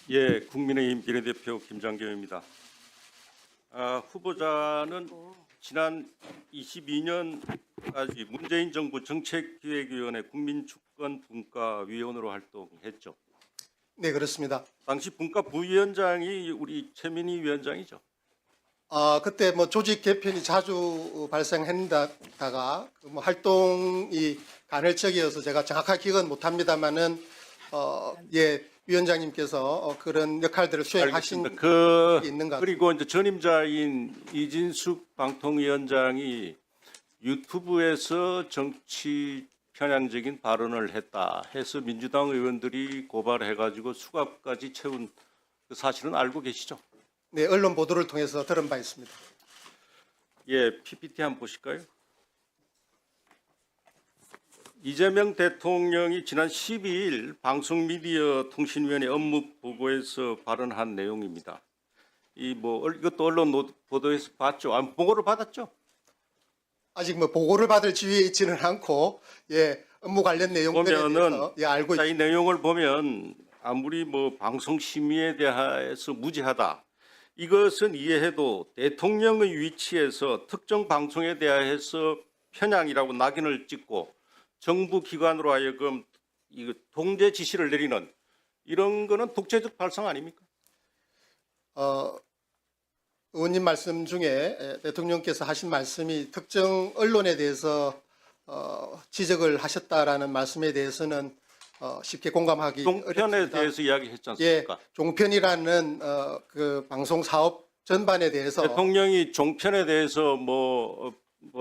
예, 국민의힘 비례대표 김장겸입니다. 후보자는 지난 22년까지 문재인 정부 정책기획위원회 국민주권분과위원으로 활동했죠. 네, 그렇습니다. 당시 분과 부위원장이 우리 최민희 위원장이죠. 그때 뭐 조직 개편이 자주 발생했다가 활동이 간헐적이어서 제가 정확하게 기억은 못합니다만은 예, 위원장님께서 그런 역할들을 수행하신 알겠습니다. 적이 있는 것 같습니다. 그리고 이제 전임자인 이진숙 방통위원장이 유튜브에서 정치 편향적인 발언을 했다 해서 민주당 의원들이 고발해가지고 수갑까지 채운 그 사실은 알고 계시죠? 네, 언론 보도를 통해서 들은 바 있습니다. 예, PPT 한번 보실까요? 이재명 대통령이 지난 12일 방송미디어통신위원회 업무보고에서 발언한 내용입니다. 이것도 언론 보도에서 봤죠? 보고를 받았죠? 아직 뭐 보고를 받을 지위에 있지는 않고 예, 업무 관련 내용들에 대해서 예, 알고 자, 있습니다. 이 내용을 보면 아무리 뭐 방송 심의에 대해서 무지하다. 이것은 이해해도 대통령의 위치에서 특정 방송에 대해서 편향이라고 낙인을 찍고 정부 기관으로 하여금 이 통제 지시를 내리는 이런 거는 독재적 발상 아닙니까? 의원님 말씀 중에 대통령께서 하신 말씀이 특정 언론에 대해서 지적을 하셨다라는 말씀에 대해서는 쉽게 공감하기 종편에 어렵습니다. 대해서 이야기했지 예, 않습니까? 종편이라는 그 방송 사업 전반에 대해서 대통령이 종편에 대해서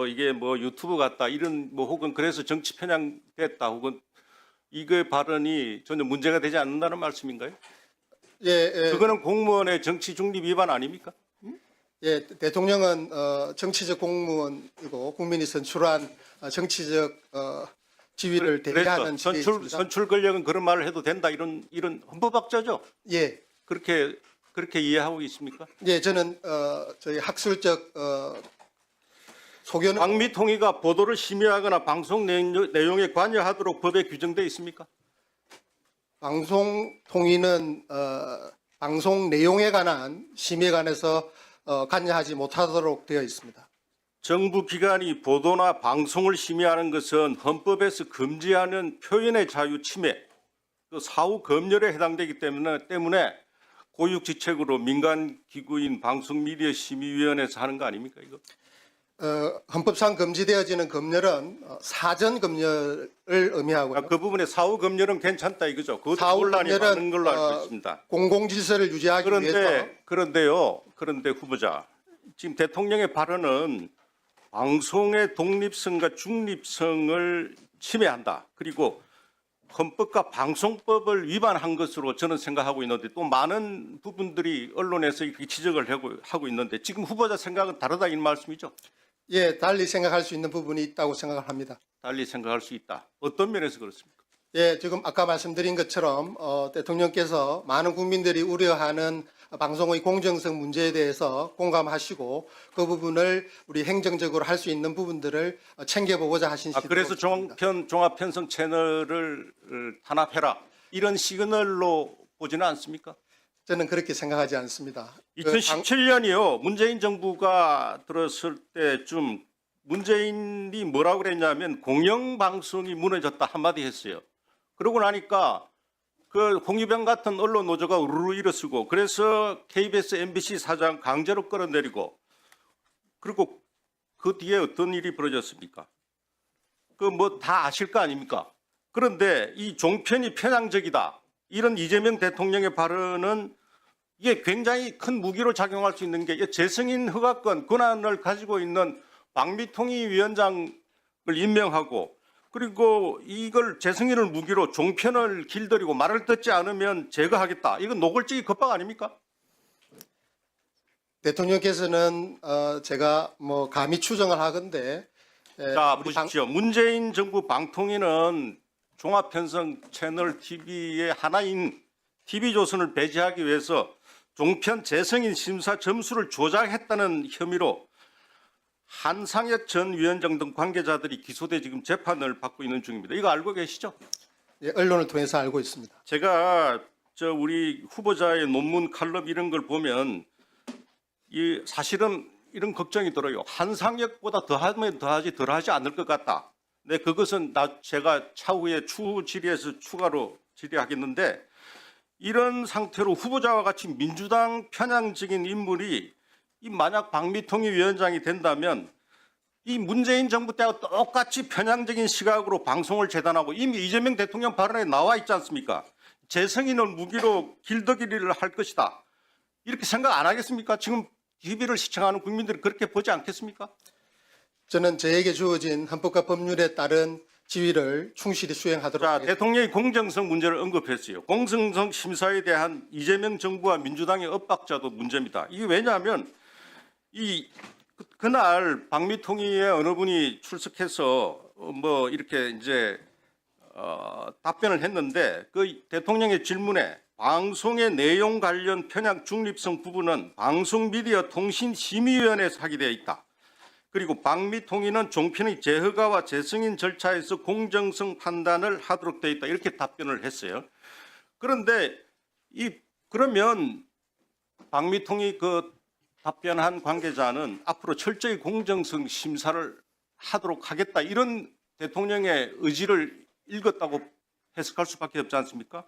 이게 유튜브 같다 이런 혹은 그래서 정치 편향됐다 혹은 이거 발언이 전혀 문제가 되지 않는다는 말씀인가요? 그거는 공무원의 정치 중립 위반 아닙니까? 예, 대통령은 정치적 공무원이고 국민이 선출한 정치적 지위를 대리하는 그래서 지위입니다. 선출 권력은 그런 말을 해도 된다 이런 헌법학자죠? 예, 그렇게 이해하고 있습니까? 예, 저는 저희 학술적 소견은 방미통위가 보도를 심의하거나 방송 내용에 관여하도록 법에 규정되어 있습니까? 방송 통위는 방송 내용에 관한 심의에 관해서 관여하지 못하도록 되어 있습니다. 정부 기관이 보도나 방송을 심의하는 것은 헌법에서 금지하는 표현의 자유 침해, 그 사후 검열에 해당되기 때문에 고육지책으로 민간 기구인 방송미디어심의위원회에서 하는 거 아닙니까 이거? 헌법상 금지되어지는 검열은 사전 검열을 의미하고요. 그 부분에 사후 검열은 괜찮다 이거죠? 그것도 사후 논란이 검열은 많은 걸로 알고 있습니다. 공공질서를 유지하기 위해서 그런데 후보자, 지금 대통령의 발언은 방송의 독립성과 중립성을 침해한다. 그리고 헌법과 방송법을 위반한 것으로 저는 생각하고 있는데 또 많은 부분들이 언론에서 이렇게 지적을 하고 있는데 지금 후보자 생각은 다르다 이 말씀이죠? 예, 달리 생각할 수 있는 부분이 있다고 생각을 합니다. 달리 생각할 수 있다. 어떤 면에서 그렇습니까? 예, 지금 아까 말씀드린 것처럼 대통령께서 많은 국민들이 우려하는 방송의 공정성 문제에 대해서 공감하시고 그 부분을 우리 행정적으로 할 수 있는 부분들을 챙겨보고자 하신 시도 그래서 종합편성 채널을 탄압해라 이런 시그널로 보지는 않습니까? 저는 그렇게 생각하지 않습니다. 2017년이요. 문재인 정부가 들었을 때쯤 문재인이 뭐라고 그랬냐면 공영방송이 무너졌다 한마디 했어요. 그러고 나니까 그 홍위병 같은 언론 노조가 우르르 일어서고 그래서 KBS, MBC 사장 강제로 끌어내리고 그리고 그 뒤에 어떤 일이 벌어졌습니까? 그 다 아실 거 아닙니까? 그런데 이 종편이 편향적이다. 이런 이재명 대통령의 발언은 이게 굉장히 큰 무기로 작용할 수 있는 게 재승인 허가권 권한을 가지고 있는 방미통위 위원장을 임명하고 그리고 이걸 재승인을 무기로 종편을 길들이고 말을 듣지 않으면 제거하겠다. 이건 노골적인 겁박 아닙니까? 대통령께서는 제가 뭐 감히 추정을 하건데 자 보십시오. 문재인 정부 방통위는 종합편성 채널 TV의 하나인 TV조선을 배제하기 위해서 종편 재승인 심사 점수를 조작했다는 혐의로 한상혁 전 위원장 등 관계자들이 기소돼 지금 재판을 받고 있는 중입니다. 이거 알고 계시죠? 예, 언론을 통해서 알고 있습니다. 제가 우리 후보자의 논문 칼럼 이런 걸 보면 이 사실은 이런 걱정이 들어요. 한상혁보다 더하면 더하지 덜하지 않을 것 같다. 네, 그것은 제가 차후에 추후 질의에서 추가로 질의하겠는데 이런 상태로 후보자와 같이 민주당 편향적인 인물이 이 만약 박미통이 위원장이 된다면 이 문재인 정부 때와 똑같이 편향적인 시각으로 방송을 재단하고 이미 이재명 대통령 발언에 나와 있지 않습니까? 재성인을 무기로 길더기리를 할 것이다. 이렇게 생각 안 하겠습니까? 지금 TV를 시청하는 국민들이 그렇게 보지 않겠습니까? 저는 저에게 주어진 헌법과 법률에 따른 지위를 충실히 수행하도록 자, 하겠습니다. 대통령이 공정성 문제를 언급했어요. 공정성 심사에 대한 이재명 정부와 민주당의 엇박자도 문제입니다. 이게 왜냐하면 그날 박미통위의 어느 분이 출석해서 뭐 이렇게 이제 답변을 했는데 그 대통령의 질문에 방송의 내용 관련 편향 중립성 부분은 방송미디어통신심의위원회에서 하게 되어 있다. 그리고 박미통위는 종편의 재허가와 재승인 절차에서 공정성 판단을 하도록 되어 있다. 이렇게 답변을 했어요. 그런데 그러면 박미통위 그 답변한 관계자는 앞으로 철저히 공정성 심사를 하도록 하겠다. 이런 대통령의 의지를 읽었다고 해석할 수밖에 없지 않습니까?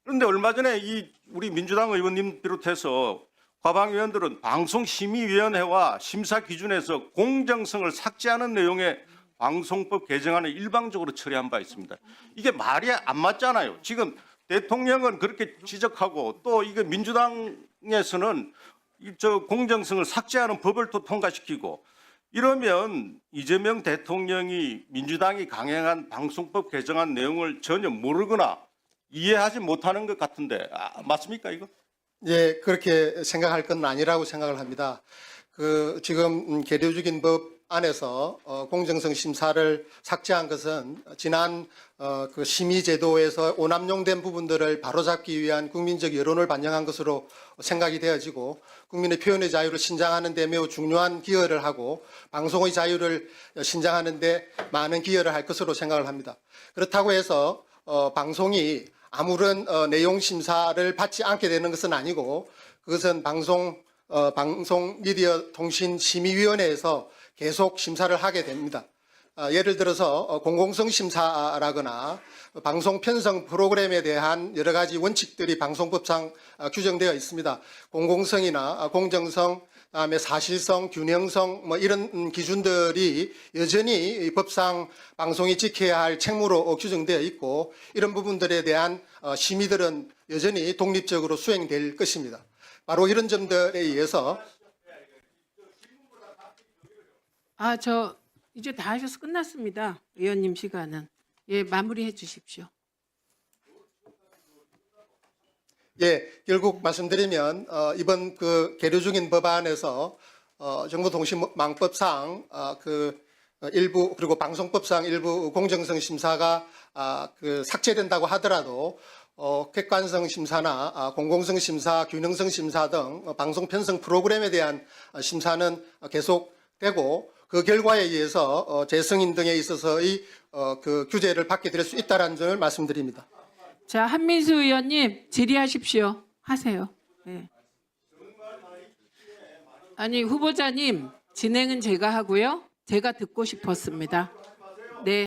그런데 얼마 전에 우리 민주당 의원님 비롯해서 과방 의원들은 방송심의위원회와 심사 기준에서 공정성을 삭제하는 내용의 방송법 개정안을 일방적으로 처리한 바 있습니다. 이게 말이 안 맞잖아요. 지금 대통령은 그렇게 지적하고 또 이게 민주당에서는 공정성을 삭제하는 법을 또 통과시키고 이러면 이재명 대통령이 민주당이 강행한 방송법 개정안 내용을 전혀 모르거나 이해하지 못하는 것 같은데 맞습니까 이거? 예, 그렇게 생각할 건 아니라고 생각을 합니다. 지금 계류 중인 법 안에서 공정성 심사를 삭제한 것은 지난 그 심의 제도에서 오남용된 부분들을 바로잡기 위한 국민적 여론을 반영한 것으로 생각이 되어지고 국민의 표현의 자유를 신장하는 데 매우 중요한 기여를 하고 방송의 자유를 신장하는 데 많은 기여를 할 것으로 생각을 합니다. 그렇다고 해서 방송이 아무런 내용 심사를 받지 않게 되는 것은 아니고 그것은 방송미디어통신심의위원회에서 계속 심사를 하게 됩니다. 예를 들어서 공공성 심사라거나 방송 편성 프로그램에 대한 여러 가지 원칙들이 방송법상 규정되어 있습니다. 공공성이나 공정성, 그다음에 사실성, 균형성 뭐 이런 기준들이 여전히 법상 방송이 지켜야 할 책무로 규정되어 있고 이런 부분들에 대한 심의들은 여전히 독립적으로 수행될 것입니다. 바로 이런 점들에 의해서 이제 다 하셔서 끝났습니다. 의원님 시간은. 예, 마무리해 주십시오. 예, 결국 말씀드리면 이번 계류 중인 법안에서 정보통신망법상 일부 그리고 방송법상 일부 공정성 심사가 삭제된다고 하더라도 객관성 심사나 공공성 심사, 균형성 심사 등 방송 편성 프로그램에 대한 심사는 계속되고 그 결과에 의해서 재승인 등에 있어서의 규제를 받게 될 수 있다는 점을 말씀드립니다. 자, 한민수 의원님 질의하십시오. 하세요. 네. 아니, 후보자님 진행은 제가 하고요. 제가 듣고 싶었습니다. 네.